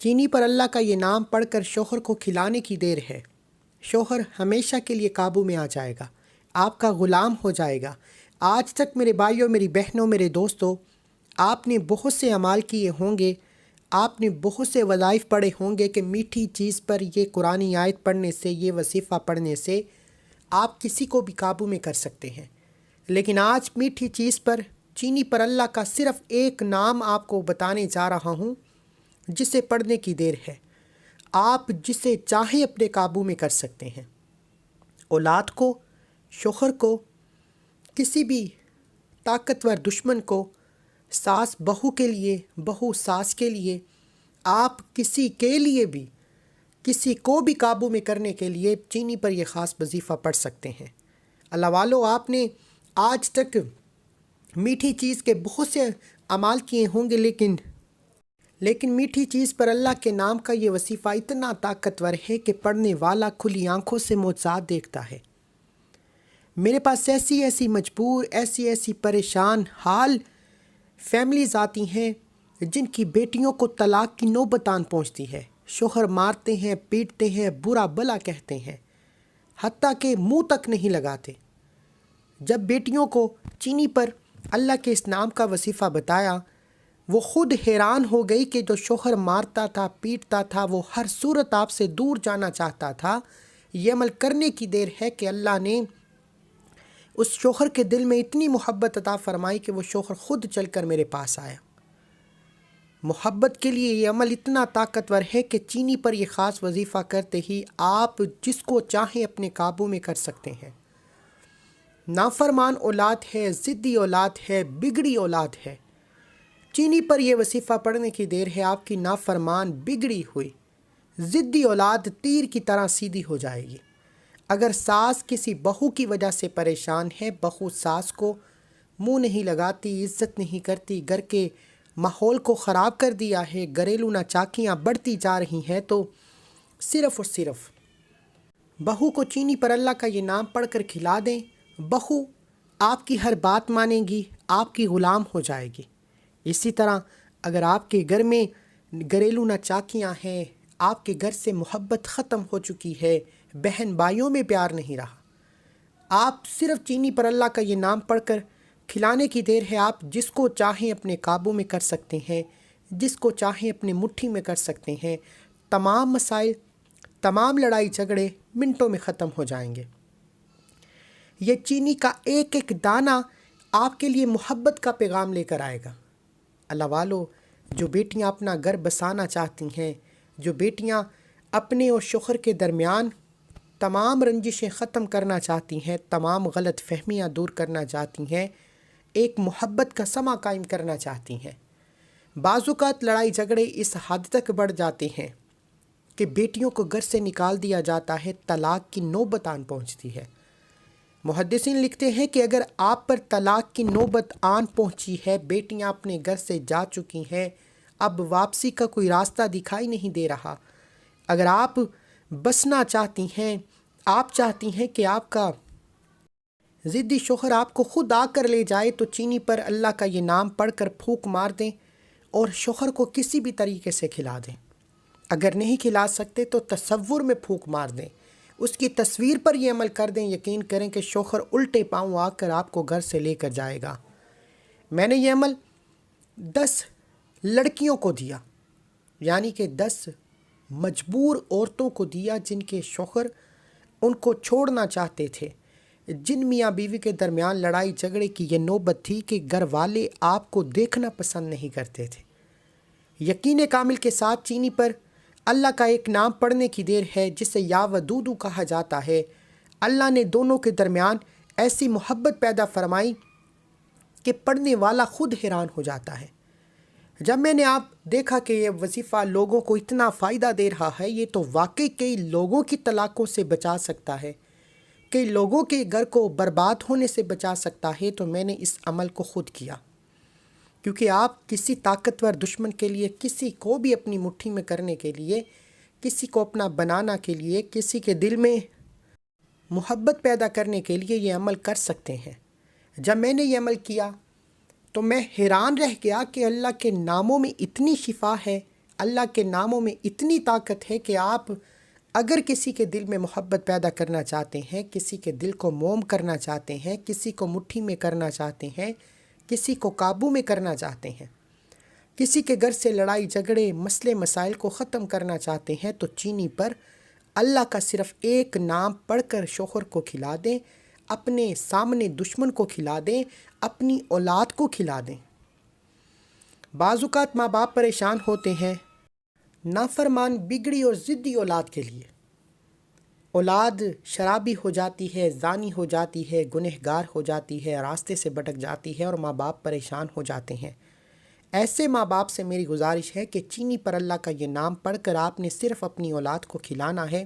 چینی پر اللہ کا یہ نام پڑھ کر شوہر کو کھلانے کی دیر ہے۔ شوہر ہمیشہ کے لیے قابو میں آ جائے گا، آپ کا غلام ہو جائے گا۔ آج تک میرے بھائیوں، میری بہنوں، میرے دوستوں، آپ نے بہت سے اعمال کیے ہوں گے، آپ نے بہت سے وظائف پڑھے ہوں گے کہ میٹھی چیز پر یہ قرآنی آیت پڑھنے سے، یہ وظیفہ پڑھنے سے آپ کسی کو بھی قابو میں کر سکتے ہیں۔ لیکن آج میٹھی چیز پر، چینی پر اللہ کا صرف ایک نام آپ کو بتانے جا رہا ہوں جسے پڑھنے کی دیر ہے۔ آپ جسے چاہیں اپنے قابو میں کر سکتے ہیں۔ اولاد کو، شوہر کو، کسی بھی طاقتور دشمن کو، ساس بہو کے لیے، بہو ساس کے لیے، آپ کسی کے لیے بھی، کسی کو بھی قابو میں کرنے کے لیے چینی پر یہ خاص وظیفہ پڑھ سکتے ہیں۔ اللہ والو، آپ نے آج تک میٹھی چیز کے بہت سے اعمال کیے ہوں گے، لیکن میٹھی چیز پر اللہ کے نام کا یہ وظیفہ اتنا طاقتور ہے کہ پڑھنے والا کھلی آنکھوں سے معجزات دیکھتا ہے۔ میرے پاس ایسی مجبور، ایسی پریشان حال فیملیز آتی ہیں جن کی بیٹیوں کو طلاق کی نوبت آن پہنچتی ہے۔ شوہر مارتے ہیں، پیٹتے ہیں، برا بلا کہتے ہیں، حتیٰ کہ منہ تک نہیں لگاتے۔ جب بیٹیوں کو چینی پر اللہ کے اس نام کا وظیفہ بتایا، وہ خود حیران ہو گئی کہ جو شوہر مارتا تھا، پیٹتا تھا، وہ ہر صورت آپ سے دور جانا چاہتا تھا۔ یہ عمل کرنے کی دیر ہے کہ اللہ نے اس شوہر کے دل میں اتنی محبت عطا فرمائی کہ وہ شوہر خود چل کر میرے پاس آیا۔ محبت کے لیے یہ عمل اتنا طاقتور ہے کہ چینی پر یہ خاص وظیفہ کرتے ہی آپ جس کو چاہیں اپنے قابو میں کر سکتے ہیں۔ نافرمان اولاد ہے، ضدی اولاد ہے، بگڑی اولاد ہے، چینی پر یہ وظیفہ پڑھنے کی دیر ہے، آپ کی نافرمان، بگڑی ہوئی، ضدی اولاد تیر کی طرح سیدھی ہو جائے گی۔ اگر ساس کسی بہو کی وجہ سے پریشان ہے، بہو ساس کو منہ نہیں لگاتی، عزت نہیں کرتی، گھر کے ماحول کو خراب کر دیا ہے، گھریلو ناچاکیاں بڑھتی جا رہی ہیں، تو صرف اور صرف بہو کو چینی پر اللہ کا یہ نام پڑھ کر کھلا دیں۔ بہو آپ کی ہر بات مانے گی، آپ کی غلام ہو جائے گی۔ اسی طرح اگر آپ کے گھر میں گھریلو ناچاکیاں ہیں، آپ کے گھر سے محبت ختم ہو چکی ہے، بہن بھائیوں میں پیار نہیں رہا، آپ صرف چینی پر اللہ کا یہ نام پڑھ کر کھلانے کی دیر ہے، آپ جس کو چاہیں اپنے قابو میں کر سکتے ہیں، جس کو چاہیں اپنے مٹھی میں کر سکتے ہیں۔ تمام مسائل، تمام لڑائی جھگڑے منٹوں میں ختم ہو جائیں گے۔ یہ چینی کا ایک ایک دانہ آپ کے لیے محبت کا پیغام لے کر آئے گا۔ اللہ والو، جو بیٹیاں اپنا گھر بسانا چاہتی ہیں، جو بیٹیاں اپنے اور شوہر کے درمیان تمام رنجشیں ختم کرنا چاہتی ہیں، تمام غلط فہمیاں دور کرنا چاہتی ہیں، ایک محبت کا سما قائم کرنا چاہتی ہیں، بعض اوقات لڑائی جھگڑے اس حد تک بڑھ جاتے ہیں کہ بیٹیوں کو گھر سے نکال دیا جاتا ہے، طلاق کی نوبت آن پہنچتی ہے۔ محدثین لکھتے ہیں کہ اگر آپ پر طلاق کی نوبت آن پہنچی ہے، بیٹیاں اپنے گھر سے جا چکی ہیں، اب واپسی کا کوئی راستہ دکھائی نہیں دے رہا، اگر آپ بسنا چاہتی ہیں، آپ چاہتی ہیں کہ آپ کا ضدی شوہر آپ کو خود آ کر لے جائے، تو چینی پر اللہ کا یہ نام پڑھ کر پھونک مار دیں اور شوہر کو کسی بھی طریقے سے کھلا دیں۔ اگر نہیں کھلا سکتے تو تصور میں پھونک مار دیں، اس کی تصویر پر یہ عمل کر دیں، یقین کریں کہ شوہر الٹے پاؤں آ کر آپ کو گھر سے لے کر جائے گا۔ میں نے یہ عمل 10 لڑکیوں کو دیا، یعنی کہ 10 مجبور عورتوں کو دیا جن کے شوہر ان کو چھوڑنا چاہتے تھے، جن میاں بیوی کے درمیان لڑائی جھگڑے کی یہ نوبت تھی کہ گھر والے آپ کو دیکھنا پسند نہیں کرتے تھے۔ یقین کامل کے ساتھ چینی پر اللہ کا ایک نام پڑھنے کی دیر ہے جسے یا ودودو کہا جاتا ہے۔ اللہ نے دونوں کے درمیان ایسی محبت پیدا فرمائی کہ پڑھنے والا خود حیران ہو جاتا ہے۔ جب میں نے دیکھا کہ یہ وظیفہ لوگوں کو اتنا فائدہ دے رہا ہے، یہ تو واقعی کئی لوگوں کی طلاقوں سے بچا سکتا ہے، کئی لوگوں کے گھر کو برباد ہونے سے بچا سکتا ہے، تو میں نے اس عمل کو خود کیا۔ کیونکہ آپ کسی طاقتور دشمن کے لیے، کسی کو بھی اپنی مٹھی میں کرنے کے لیے، کسی کو اپنا بنانا کے لیے، کسی کے دل میں محبت پیدا کرنے کے لیے یہ عمل کر سکتے ہیں۔ جب میں نے یہ عمل کیا تو میں حیران رہ گیا کہ اللہ کے ناموں میں اتنی شفا ہے، اللہ کے ناموں میں اتنی طاقت ہے کہ آپ اگر کسی کے دل میں محبت پیدا کرنا چاہتے ہیں، کسی کے دل کو موم کرنا چاہتے ہیں، کسی کو مٹھی میں کرنا چاہتے ہیں، کسی کو قابو میں کرنا چاہتے ہیں، کسی کے گھر سے لڑائی جھگڑے مسئلے مسائل کو ختم کرنا چاہتے ہیں، تو چینی پر اللہ کا صرف ایک نام پڑھ کر شوہر کو کھلا دیں، اپنے سامنے دشمن کو کھلا دیں، اپنی اولاد کو کھلا دیں۔ بعض اوقات ماں باپ پریشان ہوتے ہیں نافرمان بگڑی اور ضدی اولاد کے لیے۔ اولاد شرابی ہو جاتی ہے، زانی ہو جاتی ہے، گنہگار ہو جاتی ہے، راستے سے بھٹک جاتی ہے اور ماں باپ پریشان ہو جاتے ہیں۔ ایسے ماں باپ سے میری گزارش ہے کہ چینی پر اللہ کا یہ نام پڑھ کر آپ نے صرف اپنی اولاد کو کھلانا ہے۔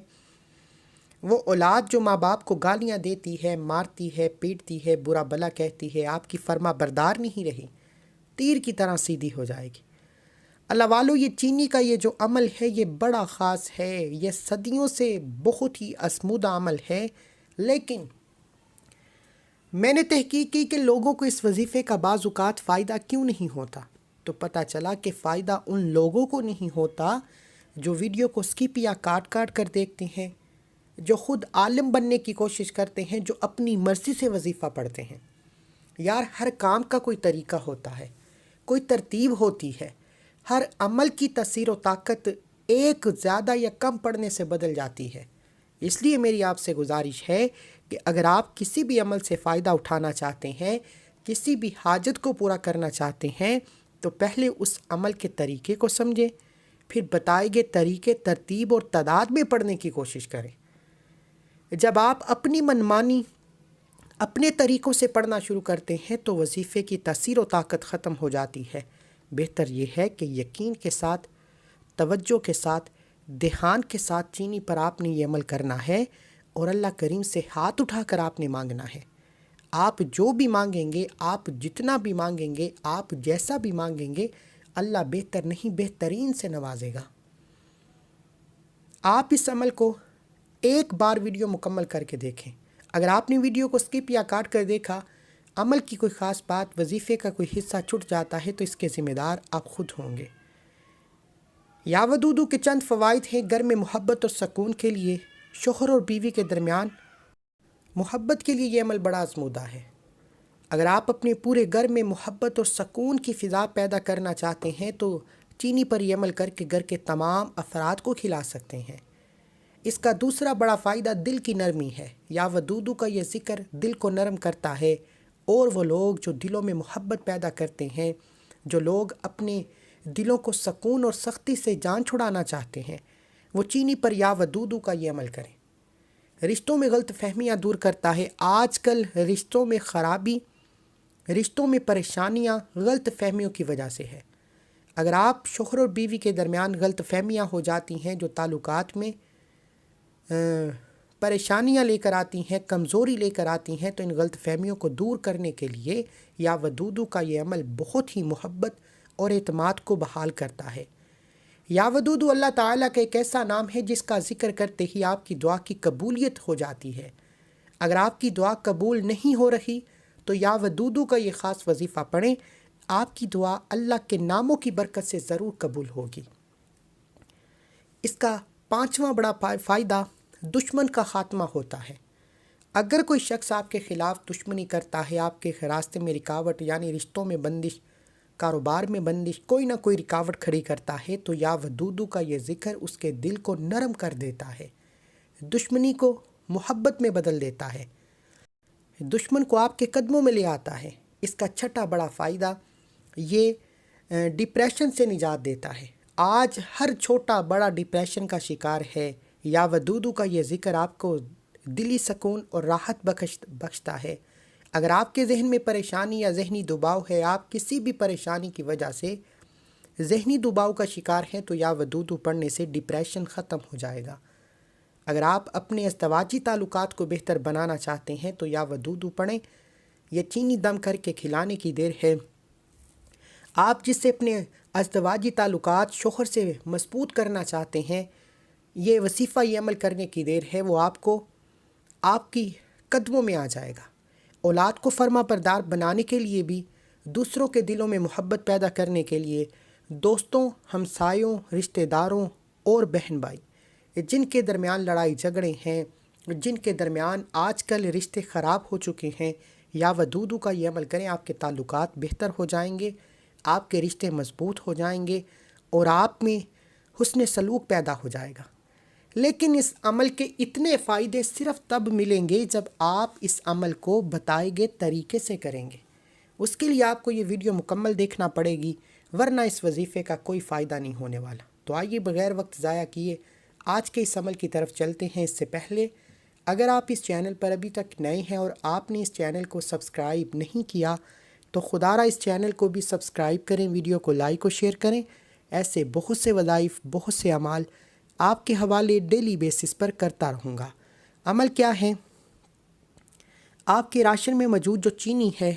وہ اولاد جو ماں باپ کو گالیاں دیتی ہے، مارتی ہے، پیٹتی ہے، برا بلا کہتی ہے، آپ کی فرما بردار نہیں رہی، تیر کی طرح سیدھی ہو جائے گی۔ اللہ والو، یہ چینی کا یہ جو عمل ہے یہ بڑا خاص ہے، یہ صدیوں سے بہت ہی اسمودہ عمل ہے، لیکن میں نے تحقیق کی کہ لوگوں کو اس وظیفے کا بعض اوقات فائدہ کیوں نہیں ہوتا، تو پتہ چلا کہ فائدہ ان لوگوں کو نہیں ہوتا جو ویڈیو کو سکپ یا کاٹ کاٹ کر دیکھتے ہیں، جو خود عالم بننے کی کوشش کرتے ہیں، جو اپنی مرضی سے وظیفہ پڑھتے ہیں۔ یار، ہر کام کا کوئی طریقہ ہوتا ہے، کوئی ترتیب ہوتی ہے، ہر عمل کی تاثیر و طاقت ایک زیادہ یا کم پڑھنے سے بدل جاتی ہے۔ اس لیے میری آپ سے گزارش ہے کہ اگر آپ کسی بھی عمل سے فائدہ اٹھانا چاہتے ہیں، کسی بھی حاجت کو پورا کرنا چاہتے ہیں، تو پہلے اس عمل کے طریقے کو سمجھیں، پھر بتائے گئے طریقے ترتیب اور تعداد میں پڑھنے کی کوشش کریں۔ جب آپ اپنی منمانی اپنے طریقوں سے پڑھنا شروع کرتے ہیں تو وظیفے کی تاثیر و طاقت ختم ہو جاتی ہے۔ بہتر یہ ہے کہ یقین کے ساتھ، توجہ کے ساتھ، دھیان کے ساتھ چینی پر آپ نے یہ عمل کرنا ہے اور اللہ کریم سے ہاتھ اٹھا کر آپ نے مانگنا ہے۔ آپ جو بھی مانگیں گے، آپ جتنا بھی مانگیں گے، آپ جیسا بھی مانگیں گے، اللہ بہتر نہیں بہترین سے نوازے گا۔ آپ اس عمل کو ایک بار ویڈیو مکمل کر کے دیکھیں۔ اگر آپ نے ویڈیو کو سکپ یا کاٹ کر دیکھا، عمل کی کوئی خاص بات، وظیفے کا کوئی حصہ چھٹ جاتا ہے، تو اس کے ذمہ دار آپ خود ہوں گے۔ یا ودودو کے چند فوائد ہیں گھر میں محبت اور سکون کے لیے۔ شوہر اور بیوی کے درمیان محبت کے لیے یہ عمل بڑا آزمودہ ہے۔ اگر آپ اپنے پورے گھر میں محبت اور سکون کی فضا پیدا کرنا چاہتے ہیں تو چینی پر یہ عمل کر کے گھر کے تمام افراد کو کھلا سکتے ہیں۔ اس کا دوسرا بڑا فائدہ دل کی نرمی ہے۔ یا ودودو کا یہ ذکر دل کو نرم کرتا ہے، اور وہ لوگ جو دلوں میں محبت پیدا کرتے ہیں، جو لوگ اپنے دلوں کو سکون اور سختی سے جان چھڑانا چاہتے ہیں، وہ چینی پر یا ودودو کا یہ عمل کریں۔ رشتوں میں غلط فہمیاں دور کرتا ہے۔ آج کل رشتوں میں خرابی، رشتوں میں پریشانیاں غلط فہمیوں کی وجہ سے ہے۔ اگر آپ شوہر اور بیوی کے درمیان غلط فہمیاں ہو جاتی ہیں جو تعلقات میں پریشانیاں لے کر آتی ہیں، کمزوری لے کر آتی ہیں، تو ان غلط فہمیوں کو دور کرنے کے لیے یا ودودو کا یہ عمل بہت ہی محبت اور اعتماد کو بحال کرتا ہے۔ یا ودودو اللہ تعالیٰ کا ایک ایسا نام ہے جس کا ذکر کرتے ہی آپ کی دعا کی قبولیت ہو جاتی ہے۔ اگر آپ کی دعا قبول نہیں ہو رہی تو یا ودودو کا یہ خاص وظیفہ پڑھیں، آپ کی دعا اللہ کے ناموں کی برکت سے ضرور قبول ہوگی۔ اس کا پانچواں بڑا فائدہ دشمن کا خاتمہ ہوتا ہے۔ اگر کوئی شخص آپ کے خلاف دشمنی کرتا ہے، آپ کے راستے میں رکاوٹ یعنی رشتوں میں بندش، کاروبار میں بندش، کوئی نہ کوئی رکاوٹ کھڑی کرتا ہے، تو یا ودودو کا یہ ذکر اس کے دل کو نرم کر دیتا ہے، دشمنی کو محبت میں بدل دیتا ہے، دشمن کو آپ کے قدموں میں لے آتا ہے۔ اس کا چھٹا بڑا فائدہ یہ ڈپریشن سے نجات دیتا ہے۔ آج ہر چھوٹا بڑا ڈپریشن کا شکار ہے۔ یا ودودو کا یہ ذکر آپ کو دلی سکون اور راحت بخشتا ہے۔ اگر آپ کے ذہن میں پریشانی یا ذہنی دباؤ ہے، آپ کسی بھی پریشانی کی وجہ سے ذہنی دباؤ کا شکار ہیں، تو یا ودودو پڑھنے سے ڈپریشن ختم ہو جائے گا۔ اگر آپ اپنے ازدواجی تعلقات کو بہتر بنانا چاہتے ہیں تو یا ودودو پڑھیں۔ یہ چینی دم کر کے کھلانے کی دیر ہے۔ آپ جس سے اپنے ازدواجی تعلقات شوہر سے مضبوط کرنا چاہتے ہیں، یہ وظیفہ، یہ عمل کرنے کی دیر ہے، وہ آپ کی قدموں میں آ جائے گا۔ اولاد کو فرما بردار بنانے کے لیے بھی، دوسروں کے دلوں میں محبت پیدا کرنے کے لیے، دوستوں، ہمسایوں، رشتہ داروں اور بہن بھائی جن کے درمیان لڑائی جھگڑے ہیں، جن کے درمیان آج کل رشتے خراب ہو چکے ہیں، یا ودودو کا یہ عمل کریں، آپ کے تعلقات بہتر ہو جائیں گے، آپ کے رشتے مضبوط ہو جائیں گے اور آپ میں حسن سلوک پیدا ہو جائے گا۔ لیکن اس عمل کے اتنے فائدے صرف تب ملیں گے جب آپ اس عمل کو بتائے گئے طریقے سے کریں گے۔ اس کے لیے آپ کو یہ ویڈیو مکمل دیکھنا پڑے گی، ورنہ اس وظیفے کا کوئی فائدہ نہیں ہونے والا۔ تو آئیے بغیر وقت ضائع کیے آج کے اس عمل کی طرف چلتے ہیں۔ اس سے پہلے اگر آپ اس چینل پر ابھی تک نئے ہیں اور آپ نے اس چینل کو سبسکرائب نہیں کیا تو خدا را اس چینل کو بھی سبسکرائب کریں، ویڈیو کو لائک و شیئر کریں۔ ایسے بہت سے وظائف، بہت سے اعمال آپ کے حوالے ڈیلی بیسس پر کرتا رہوں گا۔ عمل کیا ہے؟ آپ کے راشن میں موجود جو چینی ہے،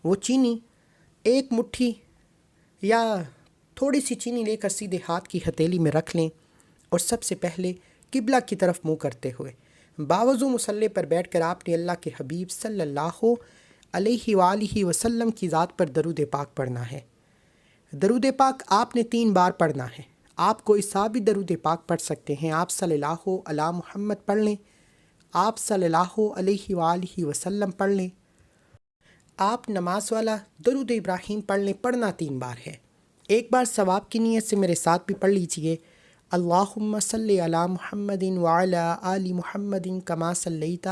وہ چینی ایک مٹھی یا تھوڑی سی چینی لے کر سیدھے ہاتھ کی ہتھیلی میں رکھ لیں اور سب سے پہلے قبلہ کی طرف منہ کرتے ہوئے باوضو مصلی پر بیٹھ کر آپ نے اللہ کے حبیب صلی اللہ علیہ وآلہ وسلم کی ذات پر درود پاک پڑھنا ہے۔ درود پاک آپ نے 3 بار پڑھنا ہے۔ آپ کوئی سا بھی درود پاک پڑھ سکتے ہیں۔ آپ صلی اللہ علی محمد پڑھ لیں، آپ صلی اللہ علیہ وآلہ وسلم پڑھ لیں، آپ نماز والا درود ابراہیم پڑھ لیں۔ پڑھنا 3 بار ہے۔ ایک بار ثواب کی نیت سے میرے ساتھ بھی پڑھ لیجئے۔ اللہم صلی علی محمد وعلی آل محمد کما صلیت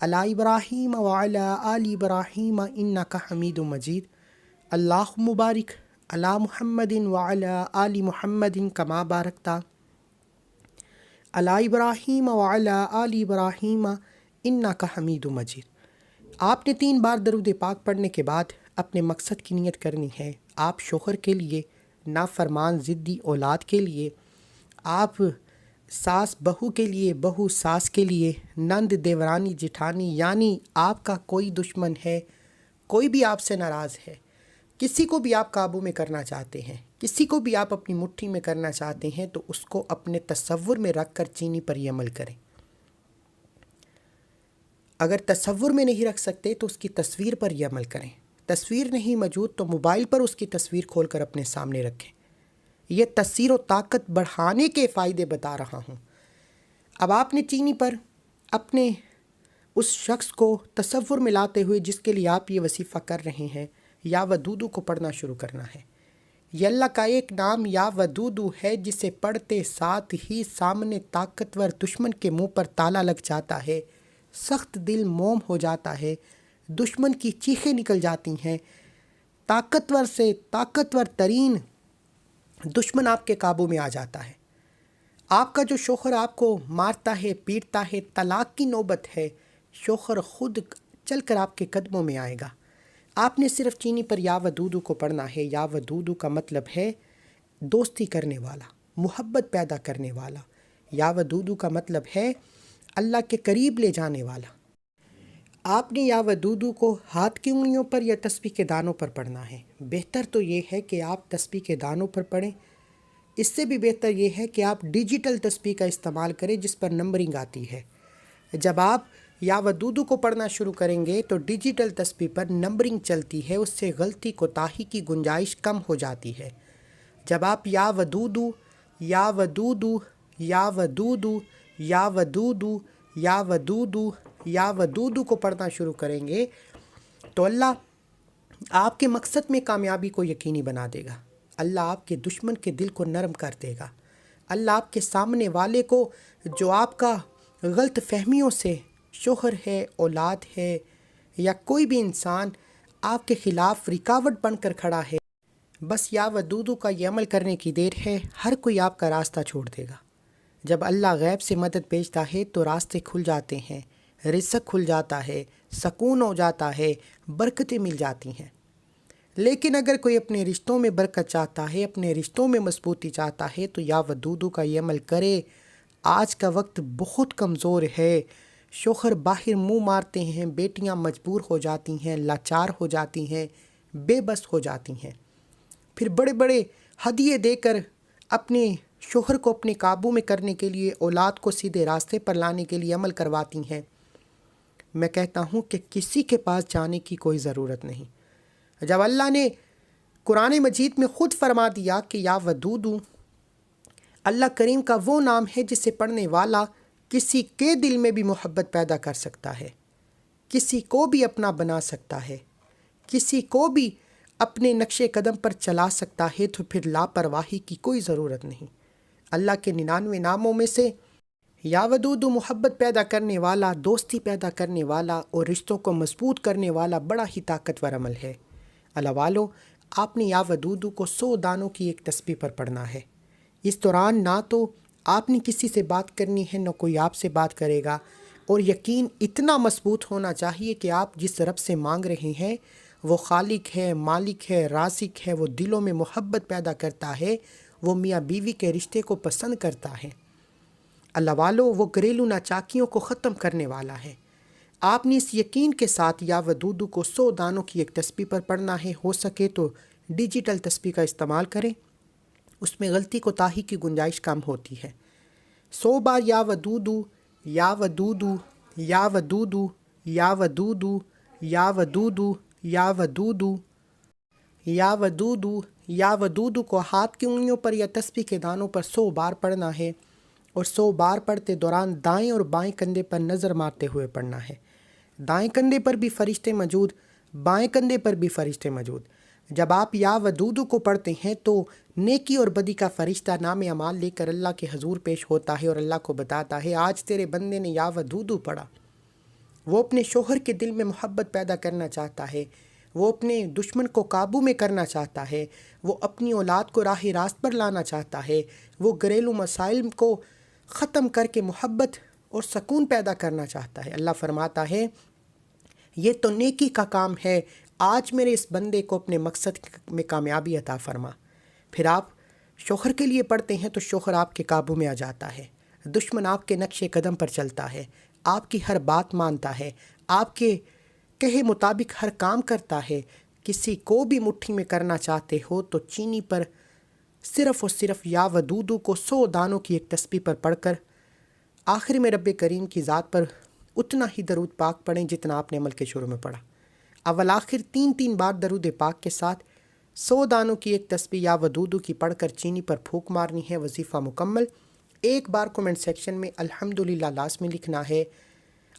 علی ابراہیم وعلی آل ابراہیم انک حمید مجید۔ اللہم بارک علی محمد وعلی آل محمد کما بارکت علی ابراہیم وعلی آل ابراہیم انک حمید مجید۔ آپ نے 3 بار درود پاک پڑھنے کے بعد اپنے مقصد کی نیت کرنی ہے۔ آپ شوہر کے لیے، نافرمان ضدی اولاد کے لیے، آپ ساس بہو کے لیے، بہو ساس کے لیے، نند دیورانی جٹھانی، یعنی آپ کا کوئی دشمن ہے، کوئی بھی آپ سے ناراض ہے، کسی کو بھی آپ قابو میں کرنا چاہتے ہیں، کسی کو بھی آپ اپنی مٹھی میں کرنا چاہتے ہیں، تو اس کو اپنے تصور میں رکھ کر چینی پر یہ عمل کریں۔ اگر تصور میں نہیں رکھ سکتے تو اس کی تصویر پر یہ عمل کریں۔ تصویر نہیں موجود تو موبائل پر اس کی تصویر کھول کر اپنے سامنے رکھیں۔ یہ تاثیر و طاقت بڑھانے کے فائدے بتا رہا ہوں۔ اب آپ نے چینی پر اپنے اس شخص کو تصور میں لاتے ہوئے جس کے لیے آپ یہ وظیفہ کر رہے ہیں، یا ودودو کو پڑھنا شروع کرنا ہے۔ یہ اللہ کا ایک نام یا ودودو ہے جسے پڑھتے ساتھ ہی سامنے طاقتور دشمن کے منہ پر تالا لگ جاتا ہے، سخت دل موم ہو جاتا ہے، دشمن کی چیخیں نکل جاتی ہیں، طاقتور سے طاقتور ترین دشمن آپ کے قابو میں آ جاتا ہے۔ آپ کا جو شوہر آپ کو مارتا ہے، پیٹتا ہے، طلاق کی نوبت ہے، شوہر خود چل کر آپ کے قدموں میں آئے گا۔ آپ نے صرف چینی پر یا ودودو کو پڑھنا ہے۔ یا ودودو کا مطلب ہے دوستی کرنے والا، محبت پیدا کرنے والا۔ یا ودودو کا مطلب ہے اللہ کے قریب لے جانے والا۔ آپ نے یا ودودو کو ہاتھ کی انگلیوں پر یا تسبیح کے دانوں پر پڑھنا ہے۔ بہتر تو یہ ہے کہ آپ تسبیح کے دانوں پر پڑھیں۔ اس سے بھی بہتر یہ ہے کہ آپ ڈیجیٹل تسبیح کا استعمال کریں جس پر نمبرنگ آتی ہے۔ جب آپ یا ودودو کو پڑھنا شروع کریں گے تو ڈیجیٹل تسبیح پر نمبرنگ چلتی ہے، اس سے غلطی کوتاہی کی گنجائش کم ہو جاتی ہے۔ جب آپ یا ودودو یا ودودو یا ودودو یا ودودو یا ودودو یا ودودو کو پڑھنا شروع کریں گے تو اللہ آپ کے مقصد میں کامیابی کو یقینی بنا دے گا۔ اللہ آپ کے دشمن کے دل کو نرم کر دے گا۔ اللہ آپ کے سامنے والے کو، جو آپ کا غلط فہمیوں سے، شوہر ہے، اولاد ہے یا کوئی بھی انسان آپ کے خلاف رکاوٹ بن کر کھڑا ہے، بس یا ودودو کا یہ عمل کرنے کی دیر ہے، ہر کوئی آپ کا راستہ چھوڑ دے گا۔ جب اللہ غیب سے مدد بھیجتا ہے تو راستے کھل جاتے ہیں، رزق کھل جاتا ہے، سکون ہو جاتا ہے، برکتیں مل جاتی ہیں۔ لیکن اگر کوئی اپنے رشتوں میں برکت چاہتا ہے، اپنے رشتوں میں مضبوطی چاہتا ہے تو یا ودودو کا یہ عمل کرے۔ آج کا وقت بہت کمزور ہے، شوہر باہر منہ مارتے ہیں، بیٹیاں مجبور ہو جاتی ہیں، لاچار ہو جاتی ہیں، بے بس ہو جاتی ہیں، پھر بڑے بڑے ہدیے دے کر اپنے شوہر کو اپنے قابو میں کرنے کے لیے، اولاد کو سیدھے راستے پر لانے کے لیے عمل کرواتی ہیں۔ میں کہتا ہوں کہ کسی کے پاس جانے کی کوئی ضرورت نہیں۔ جب اللہ نے قرآن مجید میں خود فرما دیا کہ یا ودودو اللہ کریم کا وہ نام ہے جسے پڑھنے والا کسی کے دل میں بھی محبت پیدا کر سکتا ہے، کسی کو بھی اپنا بنا سکتا ہے، کسی کو بھی اپنے نقش قدم پر چلا سکتا ہے، تو پھر لاپرواہی کی کوئی ضرورت نہیں۔ اللہ کے 99 ناموں میں سے یا ودود محبت پیدا کرنے والا، دوستی پیدا کرنے والا اور رشتوں کو مضبوط کرنے والا بڑا ہی طاقتور عمل ہے۔ اللہ والو، آپ نے یا ودود کو 100 دانوں کی ایک تسبیح پر پڑھنا ہے۔ اس دوران نہ تو آپ نے کسی سے بات کرنی ہے، نہ کوئی آپ سے بات کرے گا، اور یقین اتنا مضبوط ہونا چاہیے کہ آپ جس رب سے مانگ رہے ہیں وہ خالق ہے، مالک ہے، رازق ہے، وہ دلوں میں محبت پیدا کرتا ہے، وہ میاں بیوی کے رشتے کو پسند کرتا ہے۔ اللہ والو، وہ گھریلو ناچاکیوں کو ختم کرنے والا ہے۔ آپ نے اس یقین کے ساتھ یا ودود کو 100 دانوں کی ایک تسبیح پر پڑھنا ہے۔ ہو سکے تو ڈیجیٹل تسبیح کا استعمال کریں، اس میں غلطی کوتاہی کی گنجائش کم ہوتی ہے۔ 100 بار یا ودود، یا ودود، یا ودود، یا ودود، یا ودود، یا ودود، یا ودود، یا ودود کو ہاتھ کی انگلیوں پر یا تسبیح کے دانوں پر 100 بار پڑھنا ہے، اور 100 بار پڑھتے دوران دائیں اور بائیں کندھے پر نظر مارتے ہوئے پڑھنا ہے۔ دائیں کندھے پر بھی فرشتے موجود، بائیں کندھے پر بھی فرشتے موجود۔ جب آپ یا ودود کو پڑھتے ہیں تو نیکی اور بدی کا فرشتہ نام اعمال لے کر اللہ کے حضور پیش ہوتا ہے اور اللہ کو بتاتا ہے آج تیرے بندے نے یا ودود پڑھا۔ وہ اپنے شوہر کے دل میں محبت پیدا کرنا چاہتا ہے، وہ اپنے دشمن کو قابو میں کرنا چاہتا ہے، وہ اپنی اولاد کو راہ راست پر لانا چاہتا ہے، وہ گھریلو مسائل کو ختم کر کے محبت اور سکون پیدا کرنا چاہتا ہے۔ اللہ فرماتا ہے یہ تو نیکی کا کام ہے، آج میرے اس بندے کو اپنے مقصد میں کامیابی عطا فرما۔ پھر آپ شوہر کے لیے پڑھتے ہیں تو شوہر آپ کے قابو میں آ جاتا ہے، دشمن آپ کے نقش قدم پر چلتا ہے، آپ کی ہر بات مانتا ہے، آپ کے کہے مطابق ہر کام کرتا ہے۔ کسی کو بھی مٹھی میں کرنا چاہتے ہو تو چینی پر صرف اور صرف یا ودود کو 100 دانوں کی ایک تسبیح پر پڑھ کر آخر میں رب کریم کی ذات پر اتنا ہی درود پاک پڑھیں جتنا آپ نے عمل کے شروع میں پڑھا۔ اول آخر 3 بار درود پاک کے ساتھ 100 دانوں کی ایک تسبیح یا ودود کی پڑھ کر چینی پر پھونک مارنی ہے۔ وظیفہ مکمل۔ ایک بار کومنٹ سیکشن میں الحمدللہ لازمی لکھنا ہے،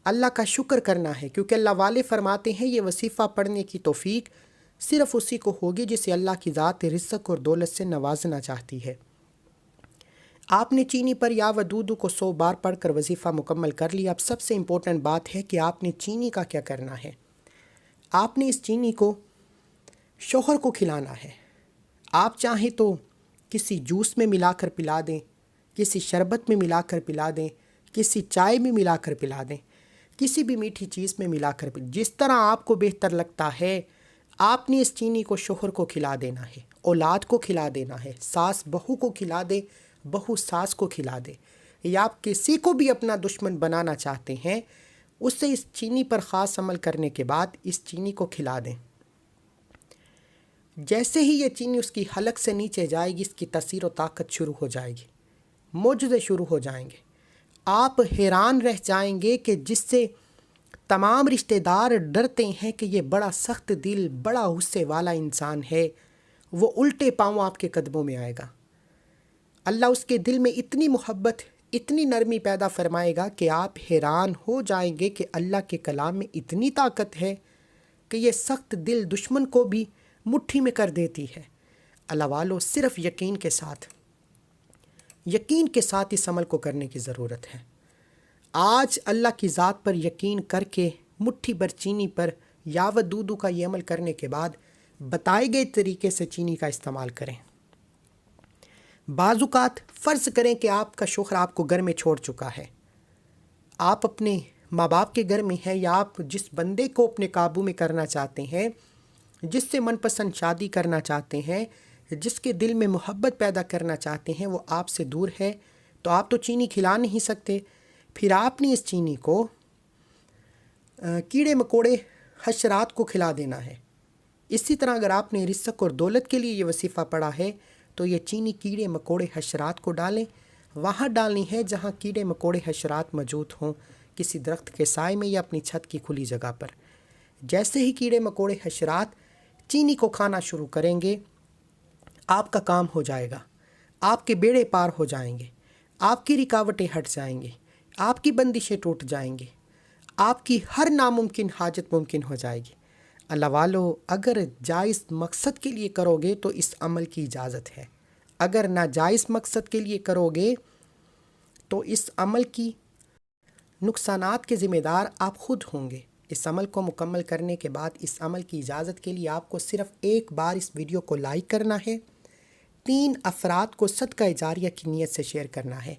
اللہ کا شکر کرنا ہے، کیونکہ اللہ والے فرماتے ہیں یہ وظیفہ پڑھنے کی توفیق صرف اسی کو ہوگی جسے اللہ کی ذات رزق اور دولت سے نوازنا چاہتی ہے۔ آپ نے چینی پر یا ودود کو 100 بار پڑھ کر وظیفہ مکمل کر لیا۔ اب سب سے امپورٹنٹ بات ہے کہ آپ نے چینی کا کیا کرنا ہے۔ آپ نے اس چینی کو شوہر کو کھلانا ہے۔ آپ چاہیں تو کسی جوس میں ملا کر پلا دیں، کسی شربت میں ملا کر پلا دیں، کسی چائے میں ملا کر پلا دیں، کسی بھی میٹھی چیز میں ملا کر جس طرح آپ کو بہتر لگتا ہے آپ نے اس چینی کو شوہر کو کھلا دینا ہے، اولاد کو کھلا دینا ہے، ساس بہو کو کھلا دے، بہو ساس کو کھلا دے، یا آپ کسی کو بھی اپنا دشمن بنانا چاہتے ہیں اسے اس چینی پر خاص عمل کرنے کے بعد اس چینی کو کھلا دیں۔ جیسے ہی یہ چینی اس کی حلق سے نیچے جائے گی اس کی تاثیر و طاقت شروع ہو جائے گی، معجزے شروع ہو جائیں گے۔ آپ حیران رہ جائیں گے کہ جس سے تمام رشتہ دار ڈرتے ہیں کہ یہ بڑا سخت دل، بڑا غصے والا انسان ہے، وہ الٹے پاؤں آپ کے قدموں میں آئے گا۔ اللہ اس کے دل میں اتنی محبت، اتنی نرمی پیدا فرمائے گا کہ آپ حیران ہو جائیں گے کہ اللہ کے کلام میں اتنی طاقت ہے کہ یہ سخت دل دشمن کو بھی مٹھی میں کر دیتی ہے۔ اللہ والو، صرف یقین کے ساتھ اس عمل کو کرنے کی ضرورت ہے۔ آج اللہ کی ذات پر یقین کر کے مٹھی بھر چینی پر یا ودود کا یہ عمل کرنے کے بعد بتائے گئے طریقے سے چینی کا استعمال کریں۔ بعض اوقات فرض کریں کہ آپ کا شوہر آپ کو گھر میں چھوڑ چکا ہے، آپ اپنے ماں باپ کے گھر میں ہیں، یا آپ جس بندے کو اپنے قابو میں کرنا چاہتے ہیں، جس سے من پسند شادی کرنا چاہتے ہیں، جس کے دل میں محبت پیدا کرنا چاہتے ہیں، وہ آپ سے دور ہے، تو آپ تو چینی کھلا نہیں سکتے۔ پھر آپ نے اس چینی کو کیڑے مکوڑے حشرات کو کھلا دینا ہے۔ اسی طرح اگر آپ نے رزق اور دولت کے لیے یہ وظیفہ پڑھا ہے تو یہ چینی کیڑے مکوڑے حشرات کو ڈالیں، وہاں ڈالنی ہے جہاں کیڑے مکوڑے حشرات موجود ہوں، کسی درخت کے سائے میں یا اپنی چھت کی کھلی جگہ پر۔ جیسے ہی کیڑے مکوڑے حشرات چینی کو کھانا شروع کریں گے، آپ کا کام ہو جائے گا، آپ کے بیڑے پار ہو جائیں گے، آپ کی رکاوٹیں ہٹ جائیں گی، آپ کی بندشیں ٹوٹ جائیں گی، آپ کی ہر ناممکن حاجت ممکن ہو جائے گی۔ اللہ والو، اگر جائز مقصد کے لیے کرو گے تو اس عمل کی اجازت ہے، اگر ناجائز مقصد کے لیے کرو گے تو اس عمل کی نقصانات کے ذمہ دار آپ خود ہوں گے۔ اس عمل کو مکمل کرنے کے بعد اس عمل کی اجازت کے لیے آپ کو صرف ایک بار اس ویڈیو کو لائک کرنا ہے، 3 افراد کو صدقہ جاریہ کی نیت سے شیئر کرنا ہے۔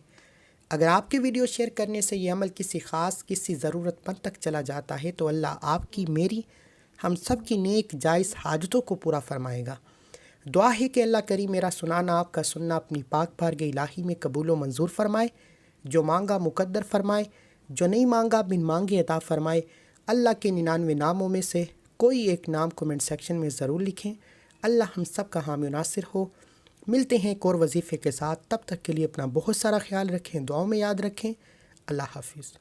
اگر آپ کے ویڈیو شیئر کرنے سے یہ عمل کسی ضرورت مند تک چلا جاتا ہے تو اللہ آپ کی، میری، ہم سب کی نیک جائز حاجتوں کو پورا فرمائے گا۔ دعا ہے کہ اللہ کریم میرا سنانا، آپ کا سننا اپنی پاک بارگاہ الہی میں قبول و منظور فرمائے، جو مانگا مقدر فرمائے، جو نہیں مانگا بن مانگے عطا فرمائے۔ اللہ کے 99 ناموں میں سے کوئی ایک نام کومنٹ سیکشن میں ضرور لکھیں۔ اللہ ہم سب کا حامی و ناصر ہو۔ ملتے ہیں ایک اور وظیفے کے ساتھ، تب تک کے لیے اپنا بہت سارا خیال رکھیں، دعاؤں میں یاد رکھیں۔ اللہ حافظ۔